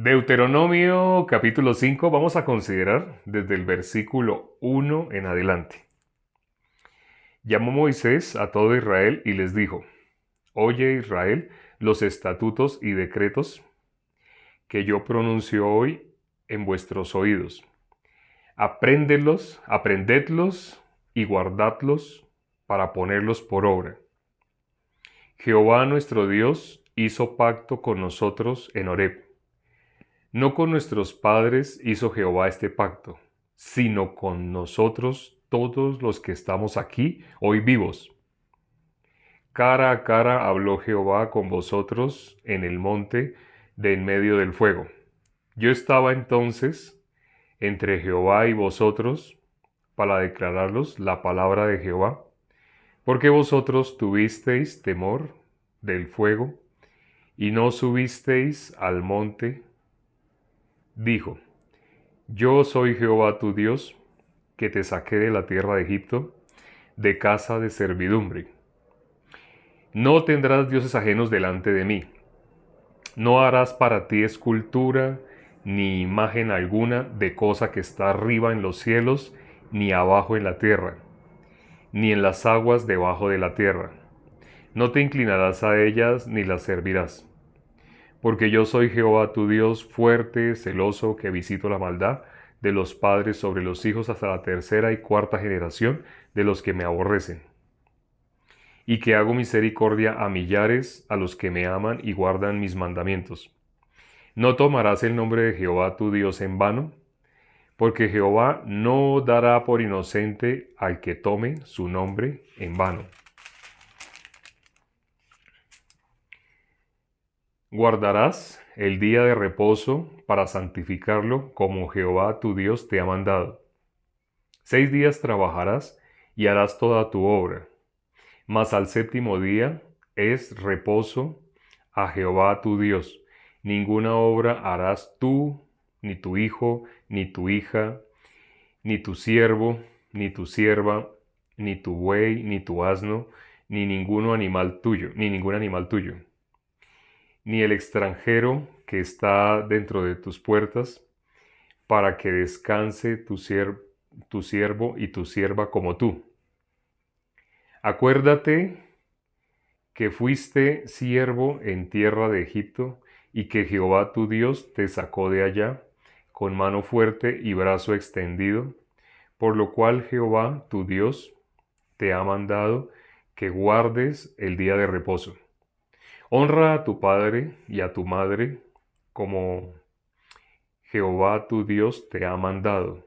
Deuteronomio capítulo 5 vamos a considerar desde el versículo 1 en adelante. Llamó Moisés a todo Israel y les dijo: Oye Israel, los estatutos y decretos que yo pronuncio hoy en vuestros oídos. Aprendedlos y guardadlos para ponerlos por obra. Jehová nuestro Dios hizo pacto con nosotros en Horeb. No con nuestros padres hizo Jehová este pacto, sino con nosotros todos los que estamos aquí hoy vivos. Cara a cara habló Jehová con vosotros en el monte de en medio del fuego. Yo estaba entonces entre Jehová y vosotros para declararos la palabra de Jehová, porque vosotros tuvisteis temor del fuego y no subisteis al monte. Dijo: Yo soy Jehová tu Dios, que te saqué de la tierra de Egipto, de casa de servidumbre. No tendrás dioses ajenos delante de mí. No harás para ti escultura, ni imagen alguna de cosa que está arriba en los cielos, ni abajo en la tierra, ni en las aguas debajo de la tierra. No te inclinarás a ellas, ni las servirás. Porque yo soy Jehová tu Dios, fuerte, celoso, que visito la maldad de los padres sobre los hijos hasta la tercera y cuarta generación de los que me aborrecen, y que hago misericordia a millares, a los que me aman y guardan mis mandamientos. No tomarás el nombre de Jehová tu Dios en vano, porque Jehová no dará por inocente al que tome su nombre en vano. Guardarás el día de reposo para santificarlo, como Jehová tu Dios te ha mandado. 6 días trabajarás y harás toda tu obra, mas al séptimo día es reposo a Jehová tu Dios. Ninguna obra harás tú, ni tu hijo, ni tu hija, ni tu siervo, ni tu sierva, ni tu buey, ni tu asno, ni ningún animal tuyo, ni el extranjero que está dentro de tus puertas, para que descanse tu siervo y tu sierva como tú. Acuérdate que fuiste siervo en tierra de Egipto, y que Jehová tu Dios te sacó de allá con mano fuerte y brazo extendido, por lo cual Jehová tu Dios te ha mandado que guardes el día de reposo. Honra a tu padre y a tu madre, como Jehová tu Dios te ha mandado,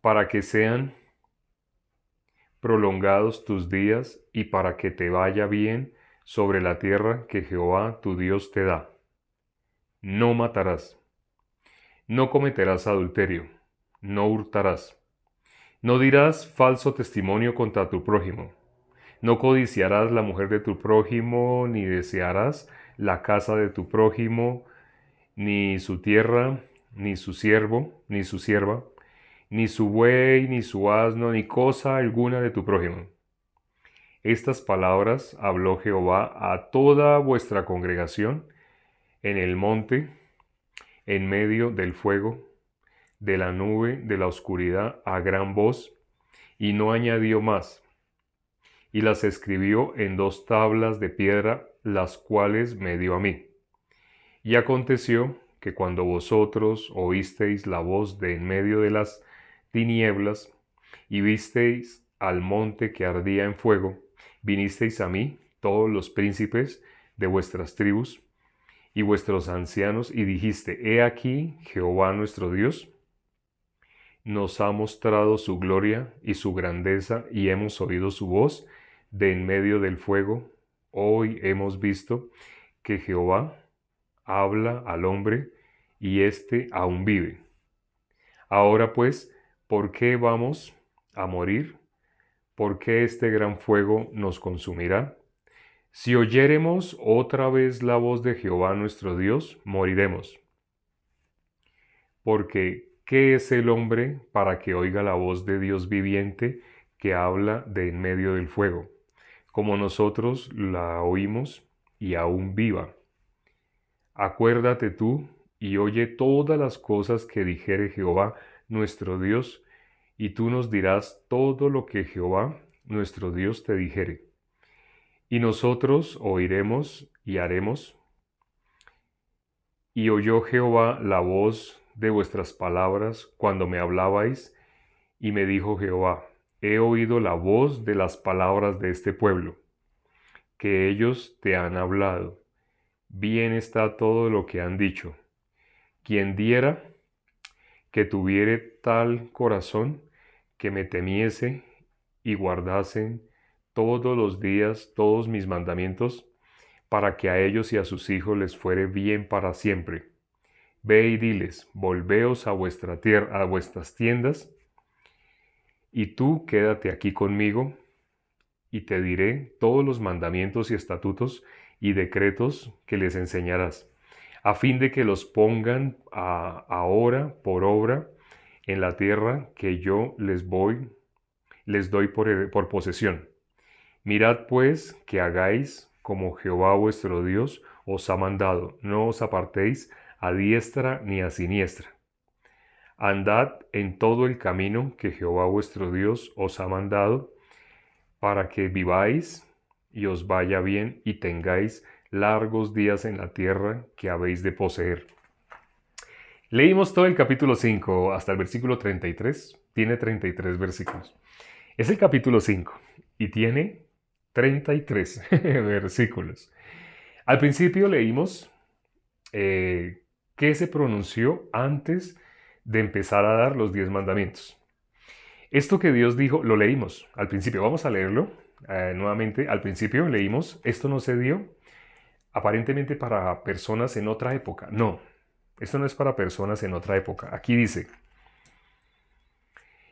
para que sean prolongados tus días y para que te vaya bien sobre la tierra que Jehová tu Dios te da. No matarás. No cometerás adulterio. No hurtarás. No dirás falso testimonio contra tu prójimo. No codiciarás la mujer de tu prójimo, ni desearás la casa de tu prójimo, ni su tierra, ni su siervo, ni su sierva, ni su buey, ni su asno, ni cosa alguna de tu prójimo. Estas palabras habló Jehová a toda vuestra congregación en el monte, en medio del fuego, de la nube, de la oscuridad, a gran voz, y no añadió más. Y las escribió en 2 tablas de piedra, las cuales me dio a mí. Y aconteció que cuando vosotros oísteis la voz de en medio de las tinieblas, y visteis al monte que ardía en fuego, vinisteis a mí, todos los príncipes de vuestras tribus, y vuestros ancianos, y dijiste: He aquí, Jehová nuestro Dios nos ha mostrado su gloria y su grandeza, y hemos oído su voz de en medio del fuego. Hoy hemos visto que Jehová habla al hombre, y éste aún vive. Ahora pues, ¿por qué vamos a morir? ¿Por qué este gran fuego nos consumirá? Si oyéremos otra vez la voz de Jehová nuestro Dios, moriremos. Porque, ¿qué es el hombre para que oiga la voz de Dios viviente que habla de en medio del fuego, como nosotros la oímos y aún viva? Acuérdate tú y oye todas las cosas que dijere Jehová nuestro Dios, y tú nos dirás todo lo que Jehová nuestro Dios te dijere. Y nosotros oiremos y haremos. Y oyó Jehová la voz de vuestras palabras cuando me hablabais, y me dijo Jehová, he oído la voz de las palabras de este pueblo, que ellos te han hablado. Bien está todo lo que han dicho. Quien diera que tuviere tal corazón, que me temiese y guardasen todos los días todos mis mandamientos, para que a ellos y a sus hijos les fuere bien para siempre. Ve y diles, volveos a vuestra tierra, a vuestras tiendas, y tú quédate aquí conmigo, y te diré todos los mandamientos y estatutos y decretos que les enseñarás, a fin de que los pongan ahora por obra en la tierra que yo les doy por posesión. Mirad pues que hagáis como Jehová vuestro Dios os ha mandado, no os apartéis a diestra ni a siniestra. Andad en todo el camino que Jehová vuestro Dios os ha mandado, para que viváis y os vaya bien y tengáis largos días en la tierra que habéis de poseer. Leímos todo el capítulo 5 hasta el versículo 33. Tiene 33 versículos. Es el capítulo 5 y tiene 33 versículos. Al principio leímos qué se pronunció antes de empezar a dar los 10 mandamientos. Esto que Dios dijo, lo leímos al principio. Vamos a leerlo nuevamente. Al principio leímos, esto no se dio aparentemente para personas en otra época. No, esto no es para personas en otra época. Aquí dice,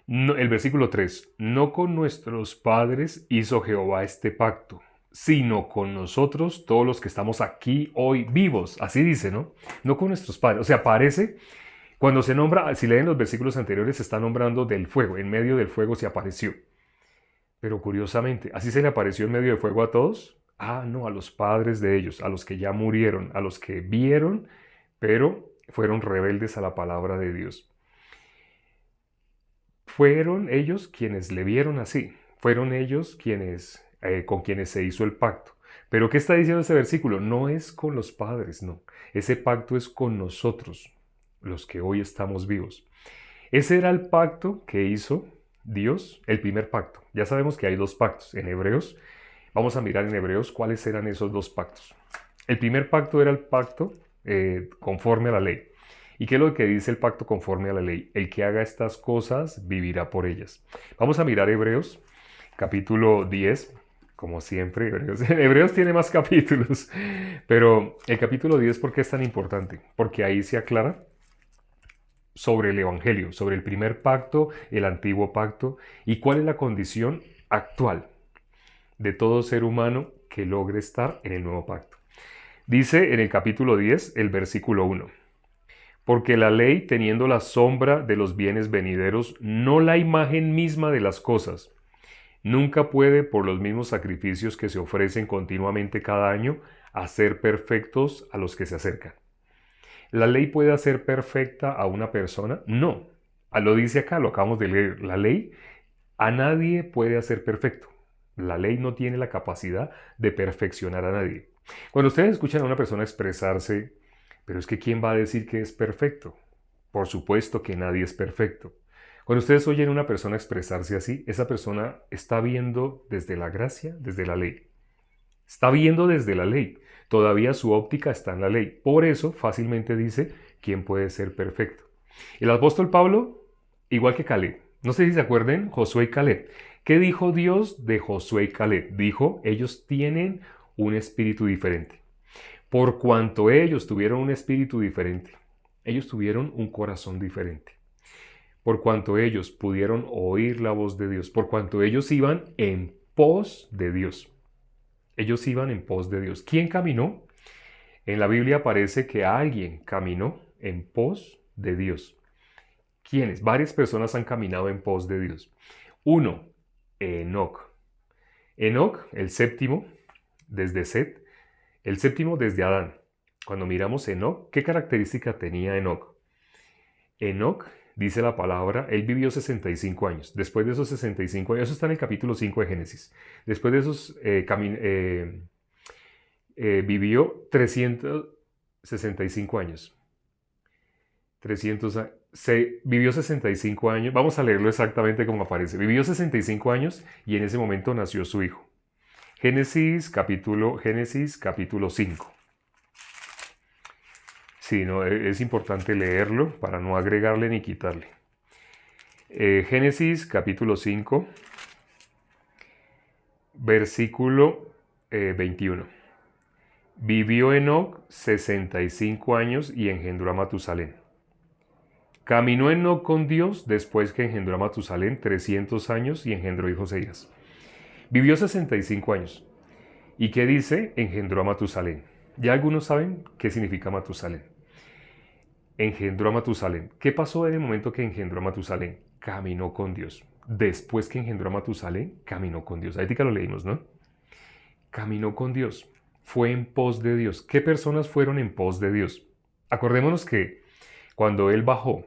no, el versículo 3, no con nuestros padres hizo Jehová este pacto, sino con nosotros, todos los que estamos aquí hoy vivos. Así dice, ¿no? No con nuestros padres. O sea, parece, cuando se nombra, si leen los versículos anteriores, se está nombrando del fuego. En medio del fuego se apareció. Pero curiosamente, ¿así se le apareció en medio del fuego a todos? Ah, no, a los padres de ellos, a los que ya murieron, a los que vieron, pero fueron rebeldes a la palabra de Dios. Fueron ellos quienes le vieron así, fueron ellos quienes, con quienes se hizo el pacto. Pero ¿qué está diciendo ese versículo? No es con los padres, no. Ese pacto es con nosotros, los que hoy estamos vivos. Ese era el pacto que hizo Dios, el primer pacto. Ya sabemos que hay dos pactos en Hebreos. Vamos a mirar en Hebreos cuáles eran esos dos pactos. El primer pacto era el pacto conforme a la ley. ¿Y qué es lo que dice el pacto conforme a la ley? El que haga estas cosas vivirá por ellas. Vamos a mirar Hebreos, capítulo 10, como siempre. Hebreos tiene más capítulos, pero el capítulo 10, ¿por qué es tan importante? Porque ahí se aclara sobre el Evangelio, sobre el primer pacto, el antiguo pacto, y cuál es la condición actual de todo ser humano que logre estar en el nuevo pacto. Dice en el capítulo 10, el versículo 1, porque la ley, teniendo la sombra de los bienes venideros, no la imagen misma de las cosas, nunca puede, por los mismos sacrificios que se ofrecen continuamente cada año, hacer perfectos a los que se acercan. ¿La ley puede hacer perfecta a una persona? No. Lo dice acá, lo acabamos de leer. La ley a nadie puede hacer perfecto. La ley no tiene la capacidad de perfeccionar a nadie. Cuando ustedes escuchan a una persona expresarse, pero es que ¿quién va a decir que es perfecto? Por supuesto que nadie es perfecto. Cuando ustedes oyen a una persona expresarse así, esa persona está viendo desde la gracia, desde la ley. Está viendo desde la ley. Todavía su óptica está en la ley. Por eso fácilmente dice quién puede ser perfecto. El apóstol Pablo, igual que Caleb. No sé si se acuerdan, Josué y Caleb. ¿Qué dijo Dios de Josué y Caleb? Dijo, ellos tienen un espíritu diferente. Por cuanto ellos tuvieron un espíritu diferente, ellos tuvieron un corazón diferente. Por cuanto ellos pudieron oír la voz de Dios, por cuanto ellos iban en pos de Dios. Ellos iban en pos de Dios. ¿Quién caminó? En la Biblia aparece que alguien caminó en pos de Dios. ¿Quiénes? Varias personas han caminado en pos de Dios. Uno, Enoc. Enoc, el séptimo, desde Set, el séptimo desde Adán. cuando miramos Enoc, ¿qué característica tenía Enoc? Enoc, dice la palabra, él vivió 65 años. Después de esos 65 años, eso está en el capítulo 5 de Génesis. Después de esos, vivió 365 años. Vivió 65 años. Vamos a leerlo exactamente como aparece. Vivió 65 años y en ese momento nació su hijo. Génesis capítulo 5. Sí, no, es importante leerlo para no agregarle ni quitarle. Génesis capítulo 5, versículo 21. Vivió Enoc 65 años y engendró a Matusalén. Caminó Enoc con Dios después que engendró a Matusalén 300 años y engendró hijos e hijas. Vivió 65 años. ¿Y qué dice? Engendró a Matusalén. Ya algunos saben qué significa Matusalén. Engendró a Matusalén. ¿Qué pasó en el momento que engendró a Matusalén? Caminó con Dios. Después que engendró a Matusalén, caminó con Dios. Ahí que lo leímos, ¿no? Caminó con Dios. Fue en pos de Dios. ¿Qué personas fueron en pos de Dios? Acordémonos que cuando él bajó,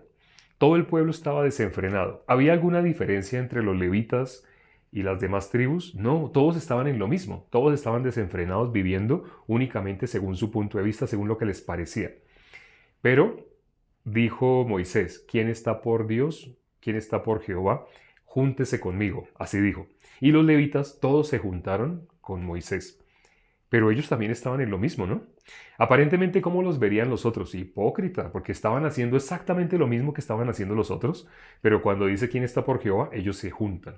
todo el pueblo estaba desenfrenado. ¿Había alguna diferencia entre los levitas y las demás tribus? No, todos estaban en lo mismo. Todos estaban desenfrenados, viviendo únicamente según su punto de vista, según lo que les parecía. Pero dijo Moisés, ¿quién está por Dios? ¿Quién está por Jehová? Júntese conmigo. Así dijo. Y los levitas todos se juntaron con Moisés. Pero ellos también estaban en lo mismo, ¿no? Aparentemente, ¿cómo los verían los otros? Hipócrita, porque estaban haciendo exactamente lo mismo que estaban haciendo los otros, pero cuando dice quién está por Jehová, ellos se juntan.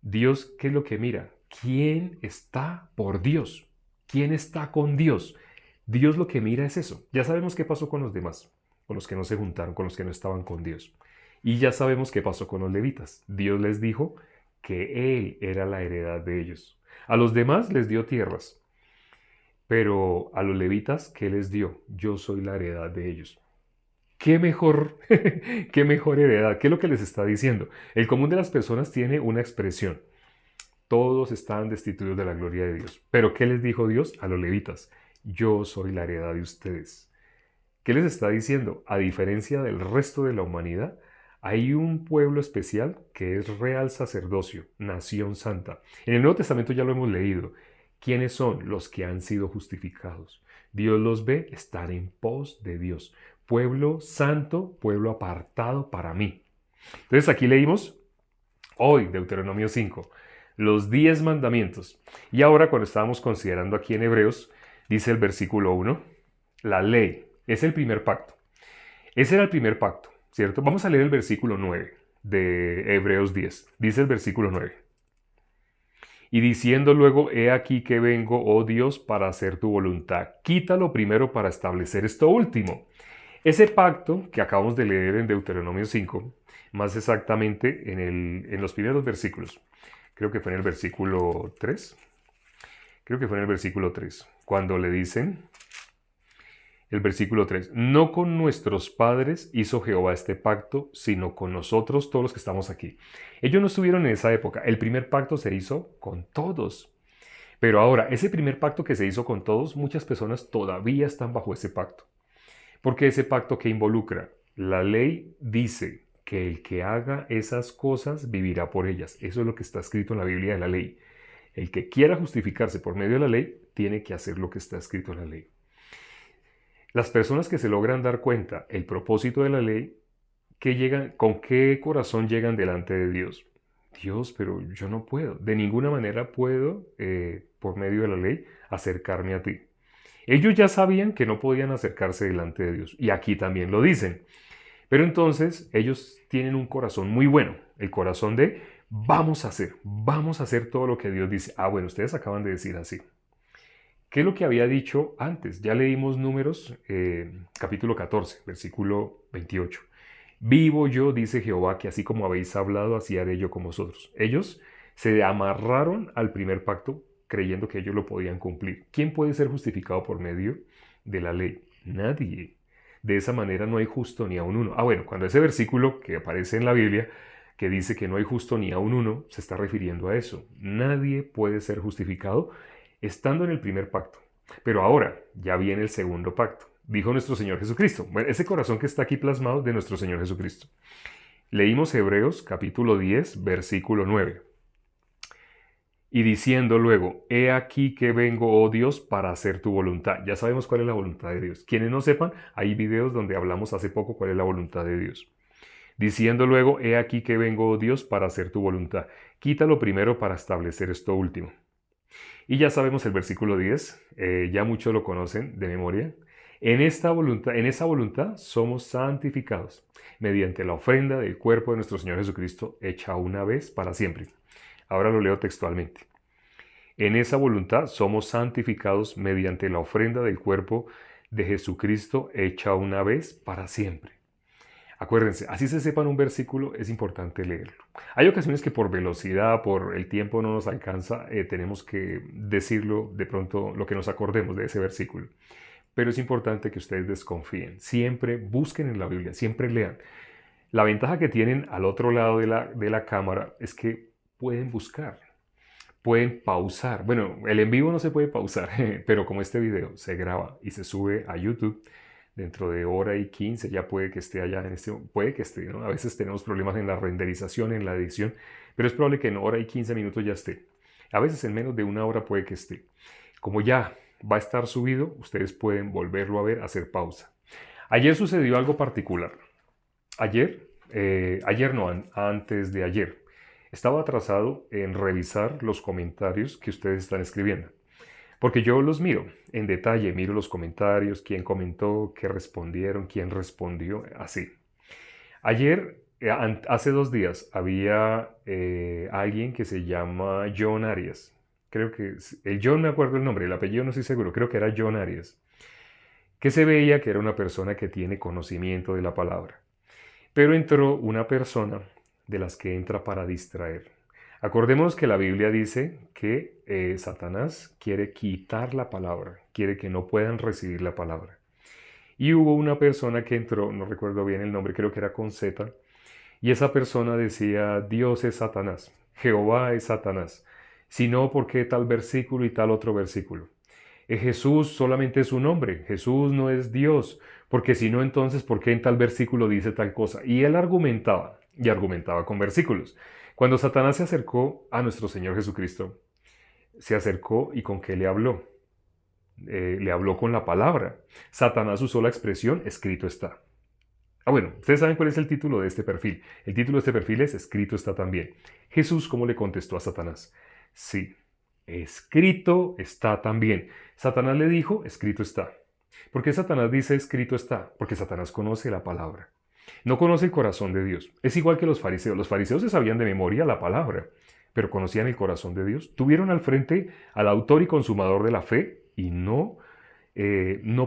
Dios, ¿qué es lo que mira? ¿Quién está por Dios? ¿Quién está con Dios? Dios lo que mira es eso. Ya sabemos qué pasó con los demás, con los que no se juntaron, con los que no estaban con Dios. Y ya sabemos qué pasó con los levitas. Dios les dijo que Él era la heredad de ellos. A los demás les dio tierras, pero a los levitas, ¿qué les dio? Yo soy la heredad de ellos. ¿Qué mejor, qué mejor heredad? ¿Qué es lo que les está diciendo? El común de las personas tiene una expresión. Todos están destituidos de la gloria de Dios. Pero ¿qué les dijo Dios a los levitas? Yo soy la heredad de ustedes. ¿Qué les está diciendo? A diferencia del resto de la humanidad, hay un pueblo especial que es real sacerdocio, nación santa. En el Nuevo Testamento ya lo hemos leído. ¿Quiénes son? Los que han sido justificados. Dios los ve estar en pos de Dios. Pueblo santo, pueblo apartado para mí. Entonces aquí leímos hoy Deuteronomio 5, los 10 mandamientos. Y ahora cuando estábamos considerando aquí en Hebreos, dice el versículo 1, la ley es el primer pacto. Ese era el primer pacto, ¿cierto? Vamos a leer el versículo 9 de Hebreos 10. Dice el versículo 9. Y diciendo luego, he aquí que vengo, oh Dios, para hacer tu voluntad. Quítalo primero para establecer esto último. Ese pacto que acabamos de leer en Deuteronomio 5, más exactamente en los primeros versículos, creo que fue en el versículo 3, cuando le dicen, el versículo 3, no con nuestros padres hizo Jehová este pacto, sino con nosotros, todos los que estamos aquí. Ellos no estuvieron en esa época, el primer pacto se hizo con todos. Pero ahora, ese primer pacto que se hizo con todos, muchas personas todavía están bajo ese pacto. Porque ese pacto que involucra, la ley dice que el que haga esas cosas vivirá por ellas. Eso es lo que está escrito en la Biblia de la ley. El que quiera justificarse por medio de la ley, tiene que hacer lo que está escrito en la ley. Las personas que se logran dar cuenta el propósito de la ley, ¿con qué corazón llegan delante de Dios? Dios, pero yo no puedo. De ninguna manera puedo, por medio de la ley, acercarme a ti. Ellos ya sabían que no podían acercarse delante de Dios. Y aquí también lo dicen. Pero entonces ellos tienen un corazón muy bueno. El corazón de vamos a hacer todo lo que Dios dice. Ah, bueno, ustedes acaban de decir así. ¿Qué es lo que había dicho antes? Ya leímos Números, capítulo 14, versículo 28. Vivo yo, dice Jehová, que así como habéis hablado, así haré yo con vosotros. Ellos se amarraron al primer pacto creyendo que ellos lo podían cumplir. ¿Quién puede ser justificado por medio de la ley? Nadie. De esa manera no hay justo ni aun uno. Ah, bueno, cuando ese versículo que aparece en la Biblia, que dice que no hay justo ni aun uno, se está refiriendo a eso. Nadie puede ser justificado estando en el primer pacto. Pero ahora ya viene el segundo pacto. Dijo nuestro Señor Jesucristo. Bueno, ese corazón que está aquí plasmado de nuestro Señor Jesucristo. Leímos Hebreos capítulo 10, versículo 9. Y diciendo luego, he aquí que vengo, oh Dios, para hacer tu voluntad. Ya sabemos cuál es la voluntad de Dios. Quienes no sepan, hay videos donde hablamos hace poco cuál es la voluntad de Dios. Diciendo luego, he aquí que vengo, oh Dios, para hacer tu voluntad. Quítalo primero para establecer esto último. Y ya sabemos el versículo 10, ya muchos lo conocen de memoria. En esa voluntad somos santificados mediante la ofrenda del cuerpo de nuestro Señor Jesucristo hecha una vez para siempre. Ahora lo leo textualmente. En esa voluntad somos santificados mediante la ofrenda del cuerpo de Jesucristo hecha una vez para siempre. Acuérdense, así se sepan un versículo, es importante leerlo. Hay ocasiones que por velocidad, por el tiempo no nos alcanza, tenemos que decirlo de pronto lo que nos acordemos de ese versículo. Pero es importante que ustedes desconfíen. Siempre busquen en la Biblia, siempre lean. La ventaja que tienen al otro lado de la cámara es que pueden buscar, pueden pausar. Bueno, el en vivo no se puede pausar, pero como este video se graba y se sube a YouTube, dentro de hora y 15 ya puede que esté allá puede que esté, ¿no? A veces tenemos problemas en la renderización, en la edición, pero es probable que en hora y 15 minutos ya esté. A veces en menos de una hora puede que esté. Como ya va a estar subido, ustedes pueden volverlo a ver, hacer pausa. Ayer sucedió algo particular. Antes de ayer, estaba atrasado en revisar los comentarios que ustedes están escribiendo. Porque yo los miro en detalle, miro los comentarios, quién comentó, qué respondieron, quién respondió, así. Ayer, hace 2 días, había alguien que se llama John Arias. Creo que el John me acuerdo el nombre, el apellido no estoy seguro, creo que era John Arias. Que se veía que era una persona que tiene conocimiento de la palabra. Pero entró una persona de las que entra para distraer. Acordémonos que la Biblia dice que Satanás quiere quitar la palabra, quiere que no puedan recibir la palabra. Y hubo una persona que entró, no recuerdo bien el nombre, creo que era con Z, y esa persona decía, Dios es Satanás, Jehová es Satanás, si no, ¿por qué tal versículo y tal otro versículo? Jesús solamente es un nombre, Jesús no es Dios, porque si no, entonces, ¿por qué en tal versículo dice tal cosa? Y él argumentaba, y argumentaba con versículos. Cuando Satanás se acercó a nuestro Señor Jesucristo, se acercó y ¿con qué le habló? Le habló con la palabra. Satanás usó la expresión, escrito está. Bueno, ustedes saben cuál es el título de este perfil. El título de este perfil es escrito está también. Jesús, ¿cómo le contestó a Satanás? Sí, escrito está también. Satanás le dijo, escrito está. ¿Por qué Satanás dice escrito está? Porque Satanás conoce la palabra. No conoce el corazón de Dios. Es igual que los fariseos. Los fariseos se sabían de memoria la palabra, pero conocían el corazón de Dios. Tuvieron al frente al autor y consumador de la fe y no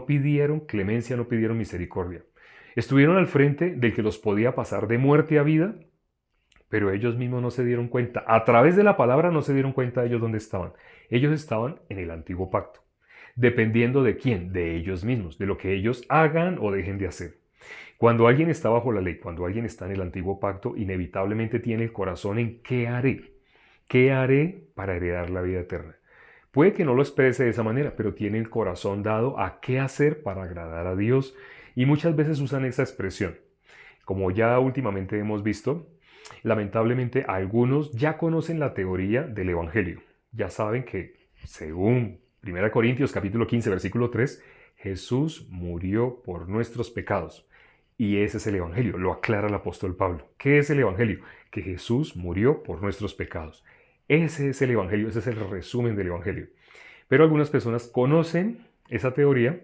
pidieron clemencia, no pidieron misericordia. Estuvieron al frente del que los podía pasar de muerte a vida, pero ellos mismos no se dieron cuenta. A través de la palabra no se dieron cuenta de ellos dónde estaban. Ellos estaban en el antiguo pacto. Dependiendo de quién, de ellos mismos, de lo que ellos hagan o dejen de hacer. Cuando alguien está bajo la ley, cuando alguien está en el antiguo pacto, inevitablemente tiene el corazón en ¿qué haré? ¿Qué haré para heredar la vida eterna? Puede que no lo exprese de esa manera, pero tiene el corazón dado a qué hacer para agradar a Dios y muchas veces usan esa expresión. Como ya últimamente hemos visto, lamentablemente algunos ya conocen la teoría del Evangelio. Ya saben que, según 1 Corintios capítulo 15, versículo 3, Jesús murió por nuestros pecados. Y ese es el Evangelio, lo aclara el apóstol Pablo. ¿Qué es el Evangelio? Que Jesús murió por nuestros pecados. Ese es el Evangelio, ese es el resumen del Evangelio. Pero algunas personas conocen esa teoría,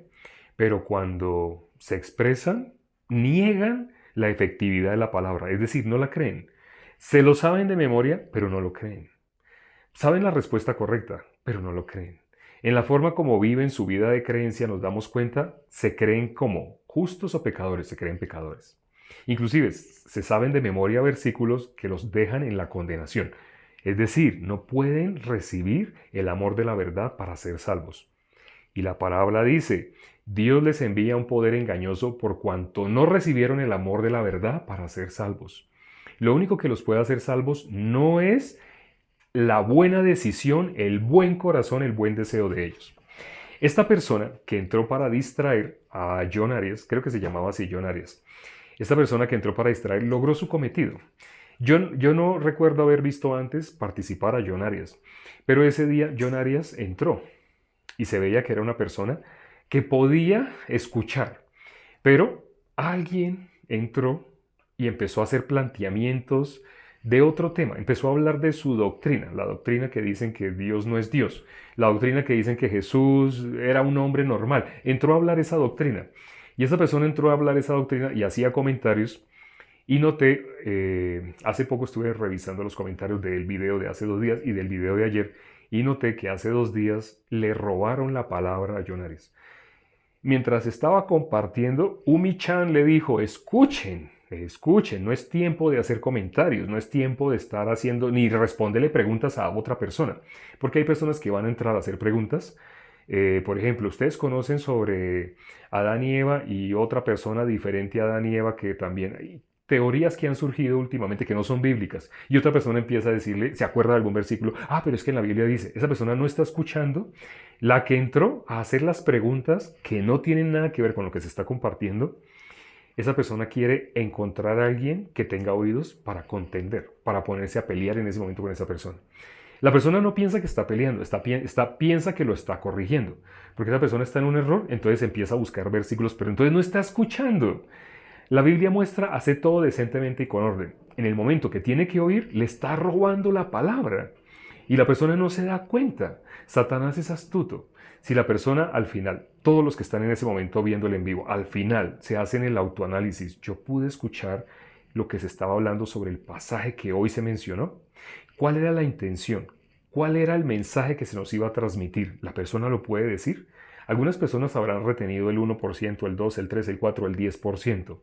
pero cuando se expresan, niegan la efectividad de la palabra, es decir, no la creen. Se lo saben de memoria, pero no lo creen. Saben la respuesta correcta, pero no lo creen. En la forma como viven su vida de creencia nos damos cuenta, se creen como justos o pecadores, se creen pecadores. Inclusive se saben de memoria versículos que los dejan en la condenación. Es decir, no pueden recibir el amor de la verdad para ser salvos. Y la parábola dice, Dios les envía un poder engañoso por cuanto no recibieron el amor de la verdad para ser salvos. Lo único que los puede hacer salvos no es la buena decisión, el buen corazón, el buen deseo de ellos. Esta persona que entró para distraer a John Arias, creo que se llamaba así John Arias, esta persona que entró para distraer logró su cometido. Yo no recuerdo haber visto antes participar a John Arias, pero ese día John Arias entró y se veía que era una persona que podía escuchar, pero alguien entró y empezó a hacer planteamientos de otro tema. Empezó a hablar de su doctrina, la doctrina que dicen que Dios no es Dios, la doctrina que dicen que Jesús era un hombre normal. Entró a hablar esa doctrina. Y esa persona entró a hablar esa doctrina y hacía comentarios. Y noté, hace poco estuve revisando los comentarios del video de hace 2 días y del video de ayer, y noté que hace 2 días le robaron la palabra a John Arias. Mientras estaba compartiendo, Umi-chan le dijo, escuchen, escuchen, no es tiempo de hacer comentarios, no es tiempo de estar haciendo, ni responderle preguntas a otra persona, porque hay personas que van a entrar a hacer preguntas. Por ejemplo, ustedes conocen sobre Adán y Eva y otra persona diferente a Adán y Eva que también hay teorías que han surgido últimamente que no son bíblicas. Y otra persona empieza a decirle, se acuerda de algún versículo, pero es que en la Biblia dice, esa persona no está escuchando. La que entró a hacer las preguntas que no tienen nada que ver con lo que se está compartiendo, esa persona quiere encontrar a alguien que tenga oídos para contender, para ponerse a pelear en ese momento con esa persona. La persona no piensa que está peleando, piensa que lo está corrigiendo, porque esa persona está en un error, entonces empieza a buscar versículos, pero entonces no está escuchando. La Biblia muestra, hace todo decentemente y con orden. En el momento que tiene que oír, le está robando la palabra. Y la persona no se da cuenta. Satanás es astuto. Si la persona al final, todos los que están en ese momento viéndolo en vivo, al final se hacen el autoanálisis, yo pude escuchar lo que se estaba hablando sobre el pasaje que hoy se mencionó. ¿Cuál era la intención? ¿Cuál era el mensaje que se nos iba a transmitir? ¿La persona lo puede decir? Algunas personas habrán retenido el 1%, el 2%, el 3%, el 4%, el 10%.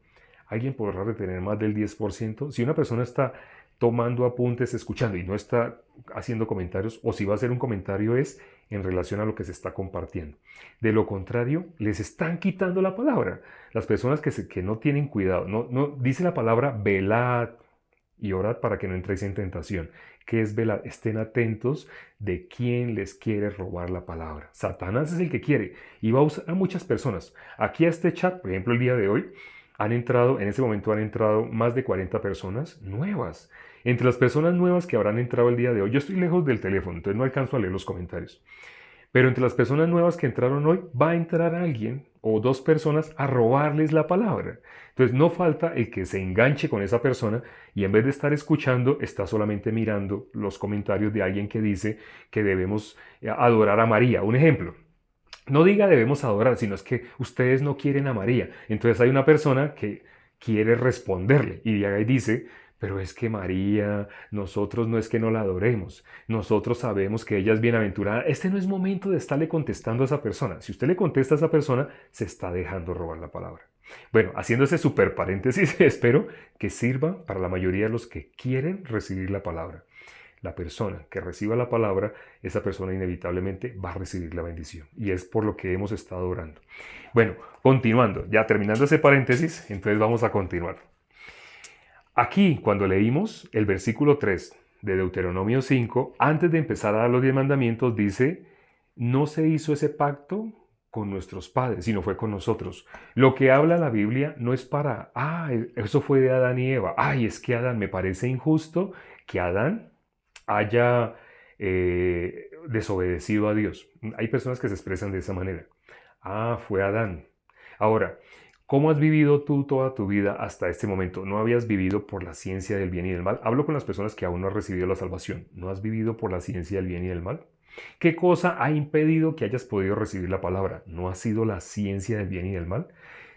¿Alguien podrá retener más del 10%? Si una persona está tomando apuntes, escuchando y no está haciendo comentarios, o si va a hacer un comentario es en relación a lo que se está compartiendo. De lo contrario, les están quitando la palabra. Las personas que no tienen cuidado, no dice la palabra velad y orad para que no entréis en tentación. ¿Qué es velad? Estén atentos de quién les quiere robar la palabra. Satanás es el que quiere y va a usar a muchas personas. Aquí a este chat, por ejemplo, el día de hoy, en ese momento han entrado más de 40 personas nuevas. Entre las personas nuevas que habrán entrado el día de hoy, yo estoy lejos del teléfono, entonces no alcanzo a leer los comentarios. Pero entre las personas nuevas que entraron hoy, va a entrar alguien o 2 personas a robarles la palabra. Entonces no falta el que se enganche con esa persona y en vez de estar escuchando, está solamente mirando los comentarios de alguien que dice que debemos adorar a María. Un ejemplo. No diga debemos adorar, sino es que ustedes no quieren a María. Entonces hay una persona que quiere responderle y dice, pero es que María, nosotros no es que no la adoremos, nosotros sabemos que ella es bienaventurada. Este no es momento de estarle contestando a esa persona. Si usted le contesta a esa persona, se está dejando robar la palabra. Bueno, haciendo ese super paréntesis, espero que sirva para la mayoría de los que quieren recibir la palabra. La persona que reciba la palabra, esa persona inevitablemente va a recibir la bendición. Y es por lo que hemos estado orando. Bueno, continuando, ya terminando ese paréntesis, entonces vamos a continuar. Aquí, cuando leímos el versículo 3 de Deuteronomio 5, antes de empezar a dar los 10 mandamientos, dice, no se hizo ese pacto con nuestros padres, sino fue con nosotros. Lo que habla la Biblia no es para, eso fue de Adán y Eva. Es que Adán, me parece injusto que Adán haya desobedecido a Dios. Hay personas que se expresan de esa manera. Fue Adán. Ahora, ¿cómo has vivido tú toda tu vida hasta este momento? ¿No habías vivido por la ciencia del bien y del mal? Hablo con las personas que aún no han recibido la salvación. ¿No has vivido por la ciencia del bien y del mal? ¿Qué cosa ha impedido que hayas podido recibir la palabra? ¿No ha sido la ciencia del bien y del mal?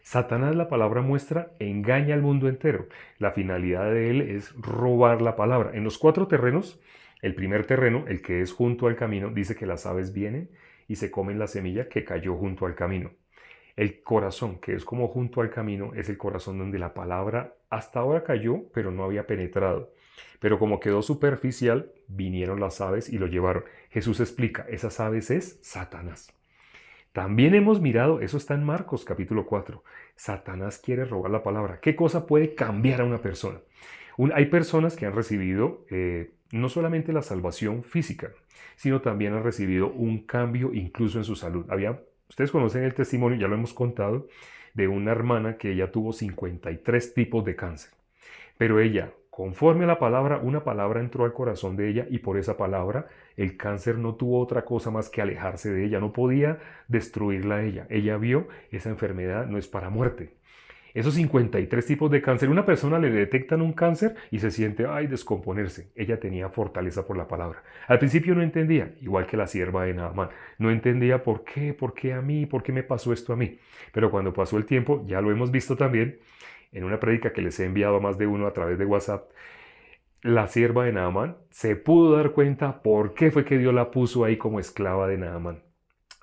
Satanás, la palabra muestra, engaña al mundo entero. La finalidad de él es robar la palabra. En los 4 terrenos, el primer terreno, el que es junto al camino, dice que las aves vienen y se comen la semilla que cayó junto al camino. El corazón, que es como junto al camino, es el corazón donde la palabra hasta ahora cayó, pero no había penetrado. Pero como quedó superficial, vinieron las aves y lo llevaron. Jesús explica, esas aves es Satanás. También hemos mirado, eso está en Marcos capítulo 4, Satanás quiere robar la palabra. ¿Qué cosa puede cambiar a una persona? Hay personas que han recibido no solamente la salvación física, sino también han recibido un cambio incluso en su salud. Había Ustedes conocen el testimonio, ya lo hemos contado, de una hermana que ella tuvo 53 tipos de cáncer. Pero ella, conforme a la palabra, una palabra entró al corazón de ella y por esa palabra el cáncer no tuvo otra cosa más que alejarse de ella, no podía destruirla a ella. Ella vio esa enfermedad no es para muerte. Esos 53 tipos de cáncer, una persona le detectan un cáncer y se siente, ay, descomponerse. Ella tenía fortaleza por la palabra. Al principio no entendía, igual que la sierva de Naamán. No entendía por qué a mí, por qué me pasó esto a mí. Pero cuando pasó el tiempo, ya lo hemos visto también, en una prédica que les he enviado a más de uno a través de WhatsApp, la sierva de Naamán se pudo dar cuenta por qué fue que Dios la puso ahí como esclava de Naamán.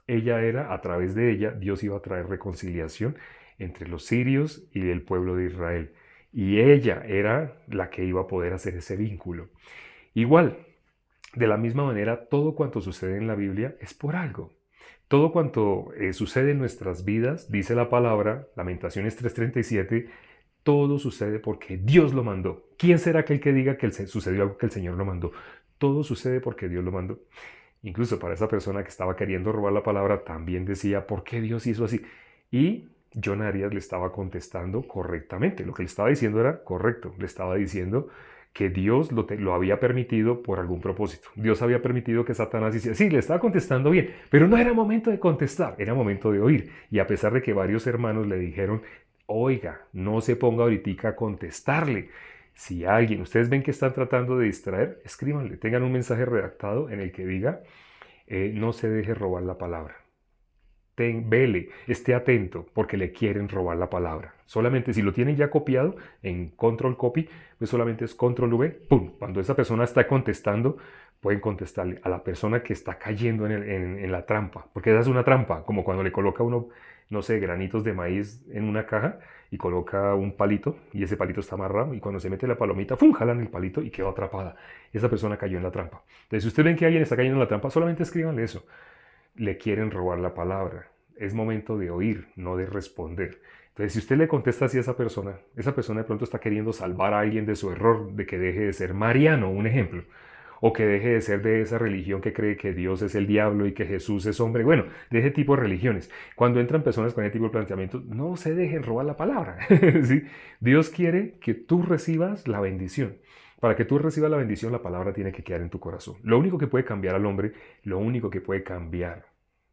Ella era, a través de ella, Dios iba a traer reconciliación entre los sirios y el pueblo de Israel. Y ella era la que iba a poder hacer ese vínculo. Igual, de la misma manera, todo cuanto sucede en la Biblia es por algo. Todo cuanto sucede en nuestras vidas, dice la palabra, Lamentaciones 3:37, todo sucede porque Dios lo mandó. ¿Quién será aquel que diga que sucedió algo que el Señor lo mandó? Todo sucede porque Dios lo mandó. Incluso para esa persona que estaba queriendo robar la palabra, también decía, ¿por qué Dios hizo así? Y John Arias le estaba contestando correctamente. Lo que le estaba diciendo era correcto. Le estaba diciendo que Dios lo había permitido por algún propósito. Dios había permitido que Satanás hiciera. Sí, le estaba contestando bien, pero no era momento de contestar, era momento de oír. Y a pesar de que varios hermanos le dijeron, oiga, no se ponga ahorita a contestarle. Si alguien, ustedes ven que están tratando de distraer, escríbanle, tengan un mensaje redactado en el que diga, no se deje robar la palabra. Vele, esté atento, porque le quieren robar la palabra. Solamente si lo tienen ya copiado en control copy, pues solamente es control V, pum. Cuando esa persona está contestando, pueden contestarle a la persona que está cayendo en la trampa, porque esa es una trampa, como cuando le coloca uno, no sé, granitos de maíz en una caja y coloca un palito y ese palito está amarrado y cuando se mete la palomita, ¡fum!, jalan el palito y quedó atrapada. Esa persona cayó en la trampa. Entonces, si ustedes ven que alguien está cayendo en la trampa, solamente escríbanle eso. Le quieren robar la palabra. Es momento de oír, no de responder. Entonces, si usted le contesta así a esa persona de pronto está queriendo salvar a alguien de su error, de que deje de ser mariano, un ejemplo, o que deje de ser de esa religión que cree que Dios es el diablo y que Jesús es hombre. Bueno, de ese tipo de religiones. Cuando entran personas con ese tipo de planteamientos, no se dejen robar la palabra. ¿Sí? Dios quiere que tú recibas la bendición. Para que tú recibas la bendición, la palabra tiene que quedar en tu corazón. Lo único que puede cambiar al hombre, lo único que puede cambiar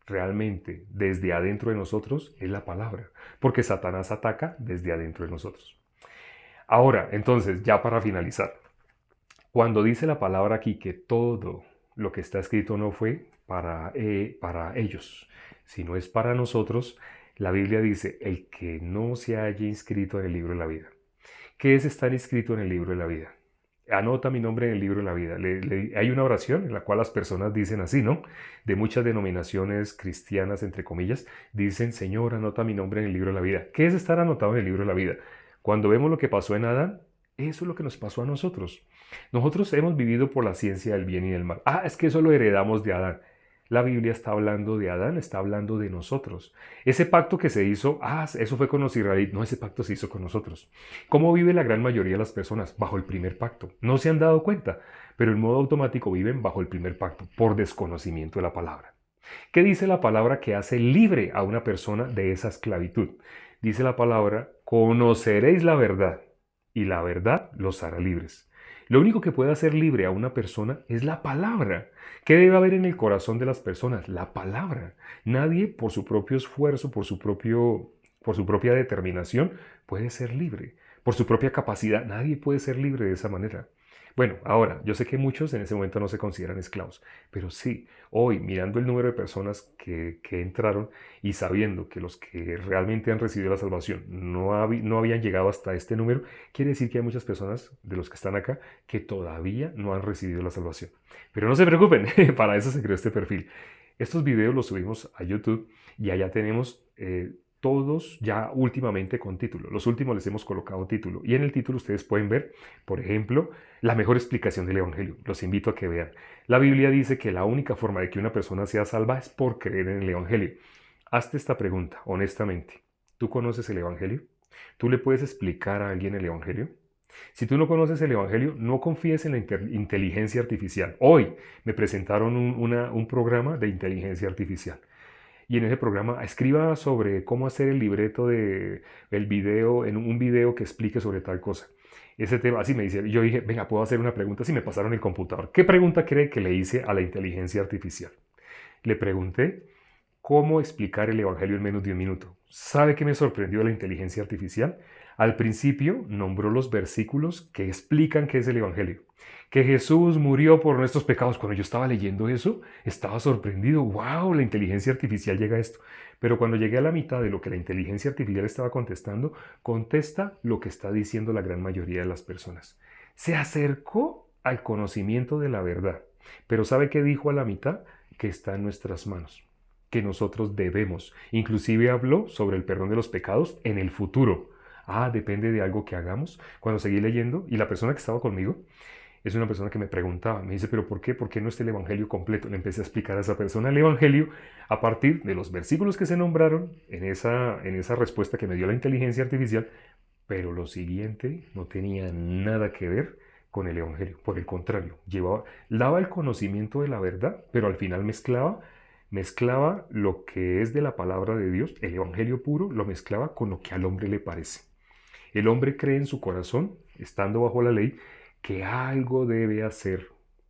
realmente desde adentro de nosotros es la palabra, porque Satanás ataca desde adentro de nosotros. Ahora, entonces, ya para finalizar, cuando dice la palabra aquí que todo lo que está escrito no fue para ellos, sino es para nosotros, la Biblia dice, el que no se haya inscrito en el libro de la vida. ¿Qué es estar inscrito en el libro de la vida? Anota mi nombre en el libro de la vida. Hay una oración en la cual las personas dicen así, ¿no? De muchas denominaciones cristianas, entre comillas, dicen, Señor, anota mi nombre en el libro de la vida. ¿Qué es estar anotado en el libro de la vida? Cuando vemos lo que pasó en Adán, eso es lo que nos pasó a nosotros. Nosotros hemos vivido por la ciencia del bien y del mal. Ah, es que eso lo heredamos de Adán. La Biblia está hablando de Adán, está hablando de nosotros. Ese pacto que se hizo, eso fue con los israelitas. No, ese pacto se hizo con nosotros. ¿Cómo vive la gran mayoría de las personas? Bajo el primer pacto. No se han dado cuenta, pero en modo automático viven bajo el primer pacto, por desconocimiento de la palabra. ¿Qué dice la palabra que hace libre a una persona de esa esclavitud? Dice la palabra, conoceréis la verdad y la verdad los hará libres. Lo único que puede hacer libre a una persona es la palabra. ¿Qué debe haber en el corazón de las personas? La palabra. Nadie por su propio esfuerzo, por su propia determinación, puede ser libre. Por su propia capacidad, nadie puede ser libre de esa manera. Bueno, ahora, yo sé que muchos en ese momento no se consideran esclavos, pero sí, hoy mirando el número de personas que entraron y sabiendo que los que realmente han recibido la salvación no habían llegado hasta este número, quiere decir que hay muchas personas de los que están acá que todavía no han recibido la salvación. Pero no se preocupen, para eso se creó este perfil. Estos videos los subimos a YouTube y allá tenemos todos ya últimamente con título. Los últimos les hemos colocado título. Y en el título ustedes pueden ver, por ejemplo, la mejor explicación del Evangelio. Los invito a que vean. La Biblia dice que la única forma de que una persona sea salva es por creer en el Evangelio. Hazte esta pregunta, honestamente. ¿Tú conoces el Evangelio? ¿Tú le puedes explicar a alguien el Evangelio? Si tú no conoces el Evangelio, no confíes en la inteligencia artificial. Hoy me presentaron un programa de inteligencia artificial. y en ese programa escriba sobre cómo hacer el libreto de el video, en un video que explique sobre tal cosa. Ese tema, así me dice, y yo dije, venga, puedo hacer una pregunta, si me pasaron el computador. ¿Qué pregunta cree que le hice a la inteligencia artificial? Le pregunté cómo explicar el Evangelio en menos de un minuto. ¿Sabe qué me sorprendió de la inteligencia artificial? Al principio nombró los versículos que explican qué es el Evangelio. Que Jesús murió por nuestros pecados. Cuando yo estaba leyendo eso, estaba sorprendido. ¡Wow! La inteligencia artificial llega a esto. Pero cuando llegué a la mitad de lo que la inteligencia artificial estaba contestando, contesta lo que está diciendo la gran mayoría de las personas. Se acercó al conocimiento de la verdad. Pero ¿sabe qué dijo a la mitad? Que está en nuestras manos, que nosotros debemos. Inclusive habló sobre el perdón de los pecados en el futuro. Ah, depende de algo que hagamos. Cuando seguí leyendo, y la persona que estaba conmigo es una persona que me preguntaba, me dice, pero ¿por qué? ¿Por qué no está el Evangelio completo? Le empecé a explicar a esa persona el Evangelio a partir de los versículos que se nombraron en esa respuesta que me dio la inteligencia artificial, pero lo siguiente no tenía nada que ver con el Evangelio. Por el contrario, daba el conocimiento de la verdad, pero al final mezclaba lo que es de la palabra de Dios, el Evangelio puro, lo mezclaba con lo que al hombre le parece. El hombre cree en su corazón, estando bajo la ley, que algo debe hacer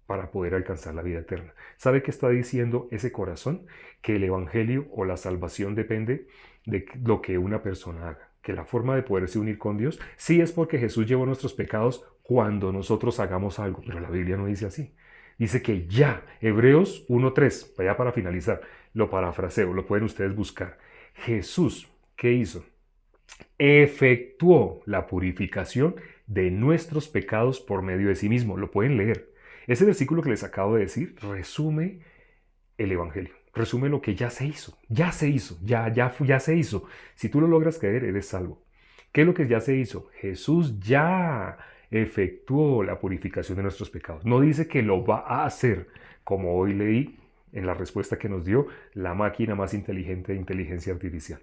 para poder alcanzar la vida eterna. ¿Sabe qué está diciendo ese corazón? Que el Evangelio o la salvación depende de lo que una persona haga. Que la forma de poderse unir con Dios sí es porque Jesús llevó nuestros pecados cuando nosotros hagamos algo, pero la Biblia no dice así. Dice que ya, Hebreos 1:3, vaya para finalizar, lo parafraseo, lo pueden ustedes buscar. Jesús, ¿qué hizo? Efectuó la purificación de nuestros pecados por medio de sí mismo. Lo pueden leer. Ese versículo que les acabo de decir resume el Evangelio. Resume lo que ya se hizo. Ya se hizo. Ya se hizo. Si tú lo logras creer, eres salvo. ¿Qué es lo que ya se hizo? Jesús ya efectuó la purificación de nuestros pecados. No dice que lo va a hacer, como hoy leí en la respuesta que nos dio la máquina más inteligente de inteligencia artificial,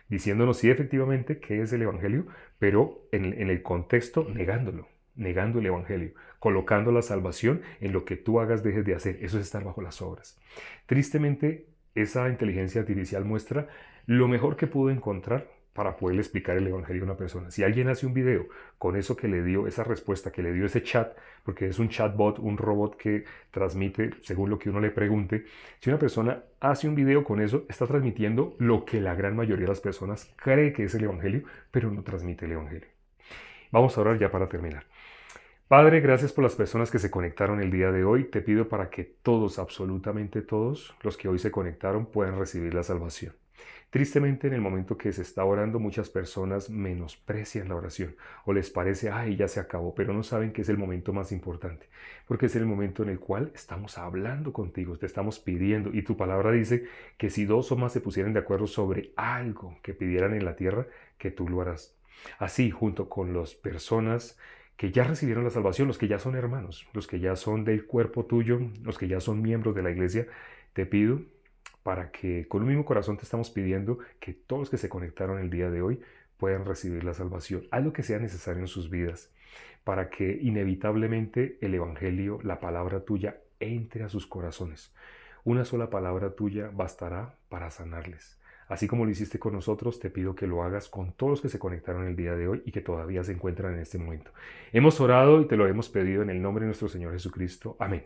diciéndonos sí efectivamente qué es el Evangelio, pero en el contexto negándolo, negando el Evangelio, colocando la salvación en lo que tú hagas, dejes de hacer. Eso es estar bajo las obras. Tristemente, esa inteligencia artificial muestra lo mejor que pudo encontrar para poderle explicar el Evangelio a una persona. Si alguien hace un video con eso que le dio, esa respuesta que le dio ese chat, porque es un chatbot, un robot que transmite según lo que uno le pregunte, si una persona hace un video con eso, está transmitiendo lo que la gran mayoría de las personas cree que es el Evangelio, pero no transmite el Evangelio. Vamos a orar ya para terminar. Padre, gracias por las personas que se conectaron el día de hoy. Te pido para que todos, absolutamente todos, los que hoy se conectaron puedan recibir la salvación. Tristemente, en el momento que se está orando, muchas personas menosprecian la oración o les parece, ay, ya se acabó, pero no saben que es el momento más importante, porque es el momento en el cual estamos hablando contigo, te estamos pidiendo, y tu palabra dice que si dos o más se pusieran de acuerdo sobre algo que pidieran en la tierra, que tú lo harás. Así, junto con las personas que ya recibieron la salvación, los que ya son hermanos, los que ya son del cuerpo tuyo, los que ya son miembros de la iglesia, te pido para que con un mismo corazón te estamos pidiendo que todos los que se conectaron el día de hoy puedan recibir la salvación. Haz lo que sea necesario en sus vidas para que inevitablemente el Evangelio, la palabra tuya, entre a sus corazones. Una sola palabra tuya bastará para sanarles. Así como lo hiciste con nosotros, te pido que lo hagas con todos los que se conectaron el día de hoy y que todavía se encuentran en este momento. Hemos orado y te lo hemos pedido en el nombre de nuestro Señor Jesucristo. Amén.